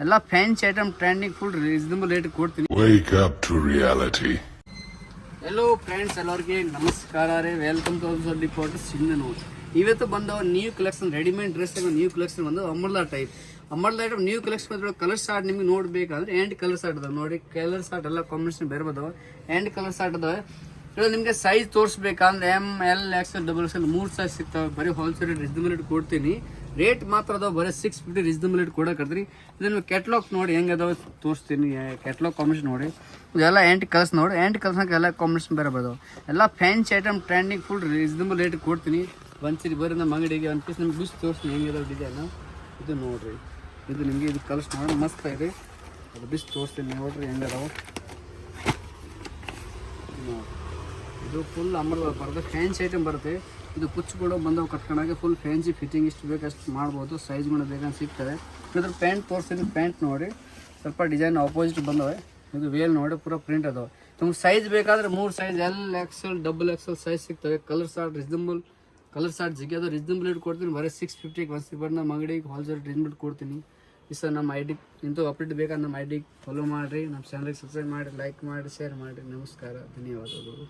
ಎಲ್ಲ fancy item trending full reasonable rate ಕೊಡ್ತೀನಿ. Wake up to reality. Hello friends, ಎಲ್ಲರಿಗೆ ನಮಸ್ಕಾರ ರೀ. Welcome to our report Sindhanur. ಇವತ್ತು ಬಂದವ new collection, readymade dress new collection ಬಂದು umbrella type. Umbrella type new collection ಬಂದ್ರೆ colour short ನಿಮ್ಗೆ ನೋಡ್ಬೇಕಂದ್ರೆ ಎಂಡ್ ಕಲರ್ ಶಾರ್ಟ್ ಅದಾವ ನೋಡಿ. ಕಲರ್ ಶಾರ್ಟ್ ಎಲ್ಲ ಕಾಂಬಿನೇಷನ್ ಬೇರೆ ಬಂದವ. ಎಂಡ್ ಕಲರ್ ಶಾರ್ಟ್ ಅದಾವೆ. ಇವಾಗ ನಿಮಗೆ ಸೈಜ್ ತೋರಿಸ್ಬೇಕಂದ್ರೆ ML, XL, XXL 3 ಸೈಜ್ ಸಿಗ್ತಾವೆ. ಬರೀ ಹೋಲ್ಸೇಲ್ ರೀಸನಬಲ್ ರೇಟ್ ಕೊಡ್ತೀನಿ. ರೇಟ್ ಮಾತ್ರ ಅದಾವ ಬರೀ 650 ರೀಸನಬಲ್ ರೇಟ್ ಕೊಡಕತ್ರಿ. ಇದನ್ನು ಕೆಟ್ಲಾಗ್ ನೋಡಿ ಹೆಂಗೆ ಅದಾವ ತೋರಿಸ್ತೀನಿ. ಕೆಟ್ಲಾಗ್ ಕಾಂಬಿನೇಷನ್ ನೋಡಿ. ಇದೆಲ್ಲ ಎಂಟ್ ಕಲರ್ಸ್ ನೋಡಿ. ಎಂಟ್ ಕಲರ್ಸ್ ಎಲ್ಲ ಕಾಂಬಿನೇಷನ್ ಬೇರೆ ಬರ್ತಾವೆ. ಎಲ್ಲ fancy item trending full reasonable rate ಕೊಡ್ತೀನಿ. ಒಂದ್ಸರಿ ಬರೀ ನಮ್ಮ ಅಂಗಡಿಗೆ ಒಂದು ಪೀಸ್ ನಿಮ್ಗೆ ಬಿಸಿ ತೋರಿಸ್ತೀನಿ ಹೆಂಗೆ ಅದಾವ ಡಿಸೈನ್. ಇದು ನೋಡಿರಿ, ಇದು ನಿಮಗೆ ಇದು ಕಲರ್ಸ್ ನೋಡಿ ಮಸ್ತ್ ಇದೆ. ಅದು ಬಿಸಿ ತೋರಿಸ್ತೀನಿ ನೋಡಿರಿ ಹೆಂಗೆ ಅದಾವ. ಇದು ಫುಲ್ ಅಂಬ್ರೆಲಾ ಬರುತ್ತೆ, ಫ್ಯಾನ್ಸಿ ಐಟಮ್ ಬರುತ್ತೆ. ಇದು ಕುಚ್ಚು ಕೂಡ ಬಂದವು ಕಟ್ಕೊಂಡಾಗ ಫುಲ್ ಫ್ಯಾನ್ಸಿ ಫಿಟ್ಟಿಂಗ್ ಇಷ್ಟು ಬೇಕಷ್ಟು ಮಾಡ್ಬೋದು. ಸೈಜ್ಗಳು ಬೇಕಂತ ಸಿಗ್ತವೆ. ಇದ್ರ ಪ್ಯಾಂಟ್ ತೋರಿಸ್ತೀನಿ. ಪ್ಯಾಂಟ್ ನೋಡಿ ಸ್ವಲ್ಪ ಡಿಸೈನ್ ಆಪೋಸಿಟ್ ಬಂದವೆ. ಇದು ವೇಲ್ ನೋಡಿ ಪೂರ ಪ್ರಿಂಟ್ ಅದಾವೆ. ನಿಮ್ಗೆ ಸೈಜ್ ಬೇಕಾದ್ರೆ 3 size L, XL, XXL size ಸಿಗ್ತವೆ. Colour short reasonable, colour short ಜಿಗ್ಗೆ ಅದು ರೀಸನಬಲ್ ರೇಟ್ ಕೊಡ್ತೀನಿ. ಬರೀ 650 ಒಂದ್ಸರಿ ಬಟ್ ನಮ್ಮ ಅಂಗಡಿಗೆ ಹೋಲ್ಸೇಲ್ ರೀಸನಬಲ್ ಕೊಡ್ತೀನಿ. ಈ ಸರ್ ನಮ್ಮ ID ಇಂಥ ಅಪ್ಡೇಟ್ ಬೇಕಾದ್ರೆ ನಮ್ಮ ID ಫಾಲೋ ಮಾಡಿರಿ. ನಮ್ಮ ಚಾನಲ್ಗೆ ಸಬ್ಸ್ಕ್ರೈಬ್ ಮಾಡಿ, ಲೈಕ್ ಮಾಡಿ, ಶೇರ್ ಮಾಡಿ. ನಮಸ್ಕಾರ, ಧನ್ಯವಾದಗಳು.